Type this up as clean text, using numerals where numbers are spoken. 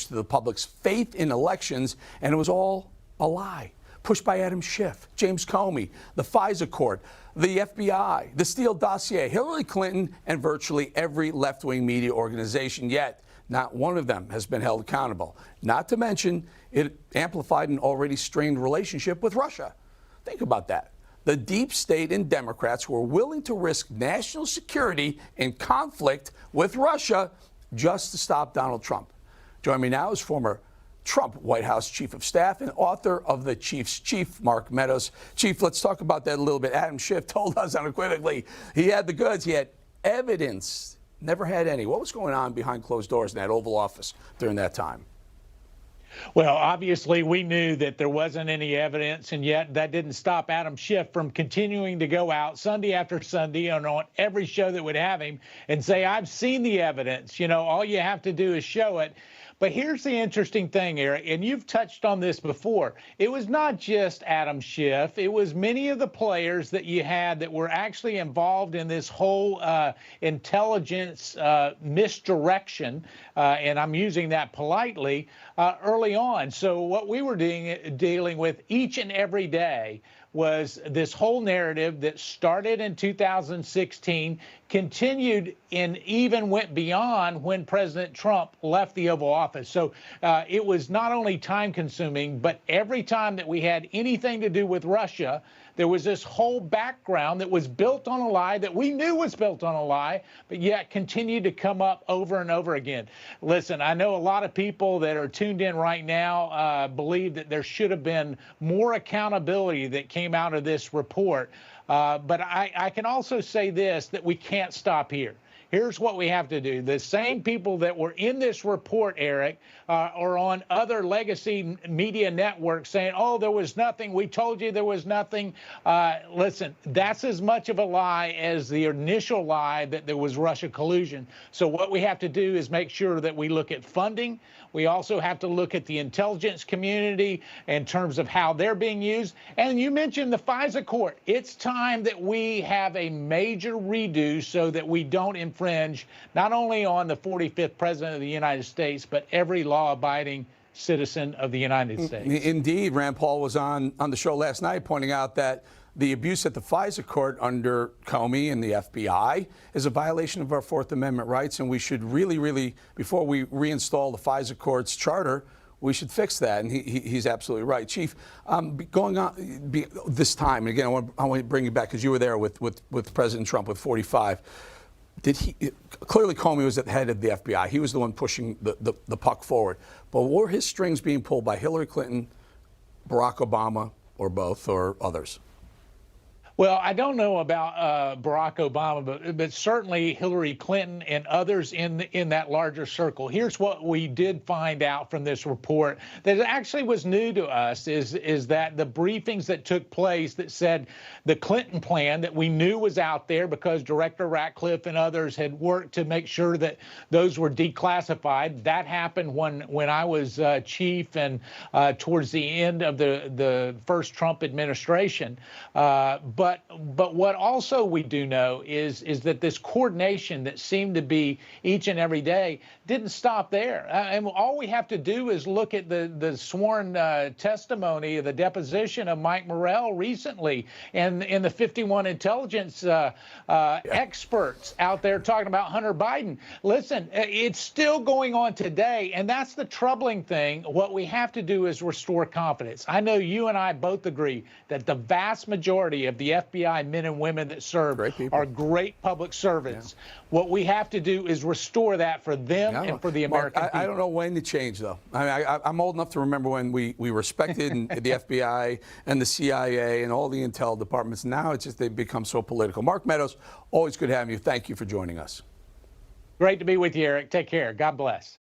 damage to the public's faith in elections, and it was all a lie. Pushed by Adam Schiff, James Comey, the FISA court, the FBI, the Steele dossier, Hillary Clinton, and virtually every left-wing media organization. Yet, not one of them has been held accountable. Not to mention, it amplified an already strained relationship with Russia. Think about that. The deep state and Democrats were willing to risk national security in conflict with Russia just to stop Donald Trump. Joining me now is former Trump White House Chief of Staff and author of The Chief's Chief, Mark Meadows. Chief, let's talk about that a little bit. Adam Schiff told us unequivocally he had the goods, he had evidence, never had any. What was going on behind closed doors in that Oval Office during that time? Well, obviously, we knew that there wasn't any evidence, and yet that didn't stop Adam Schiff from continuing to go out Sunday after Sunday and on every show that would have him and say, I've seen the evidence. You know, all you have to do is show it. But here's the interesting thing, Eric, and you've touched on this before. It was not just Adam Schiff. It was many of the players that you had that were actually involved in this whole intelligence misdirection, and I'm using that politely, early on. So what we were dealing with each and every day was this whole narrative that started in 2016, continued and even went beyond when President Trump left the Oval Office. So it was not only time consuming, but every time that we had anything to do with Russia, there was this whole background that was built on a lie that we knew was built on a lie, but yet continued to come up over and over again. Listen, I know a lot of people that are tuned in right now believe that there should have been more accountability that came out of this report. But I can also say this, that we can't stop here. Here's what we have to do. The same people that were in this report, Eric, are on other legacy media networks saying, oh, there was nothing. We told you there was nothing. Listen, that's as much of a lie as the initial lie that there was Russia collusion. So what we have to do is make sure that we look at funding. We also have to look at the intelligence community in terms of how they're being used. And you mentioned the FISA court. It's time that we have a major redo so that we don't infringe not only on the 45th president of the United States, but every law-abiding citizen of the United States. Indeed. Rand Paul was on the show last night pointing out that the abuse at the FISA court under Comey and the FBI is a violation of our Fourth Amendment rights, and we should really, before we reinstall the FISA court's charter, we should fix that. And he's absolutely right. Chief, going on this time, and again, I want to bring you back because you were there with President Trump with 45. Clearly Comey was at the head of the FBI. He was the one pushing the puck forward. But were his strings being pulled by Hillary Clinton, Barack Obama, or both, or others? Well, I don't know about Barack Obama, but certainly Hillary Clinton and others in that larger circle. Here's what we did find out from this report that actually was new to us is that the briefings that took place that said the Clinton plan that we knew was out there because Director Ratcliffe and others had worked to make sure that those were declassified. That happened when I was chief and towards the end of the first Trump administration. But what also we do know is that this coordination that seemed to be each and every day didn't stop there. And all we have to do is look at the sworn testimony, the deposition of Mike Morrell recently, and the 51 intelligence experts out there talking about Hunter Biden. Listen, it's still going on today, and that's the troubling thing. What we have to do is restore confidence. I know you and I both agree that the vast majority of the FBI men and women that serve are great public servants. Yeah. What we have to do is restore that for them and for the American people. I don't know when to change, though. I'm old enough to remember when we respected the FBI and the CIA and all the intel departments. Now it's just they've become so political. Mark Meadows, always good having you. Thank you for joining us. Great to be with you, Eric. Take care. God bless.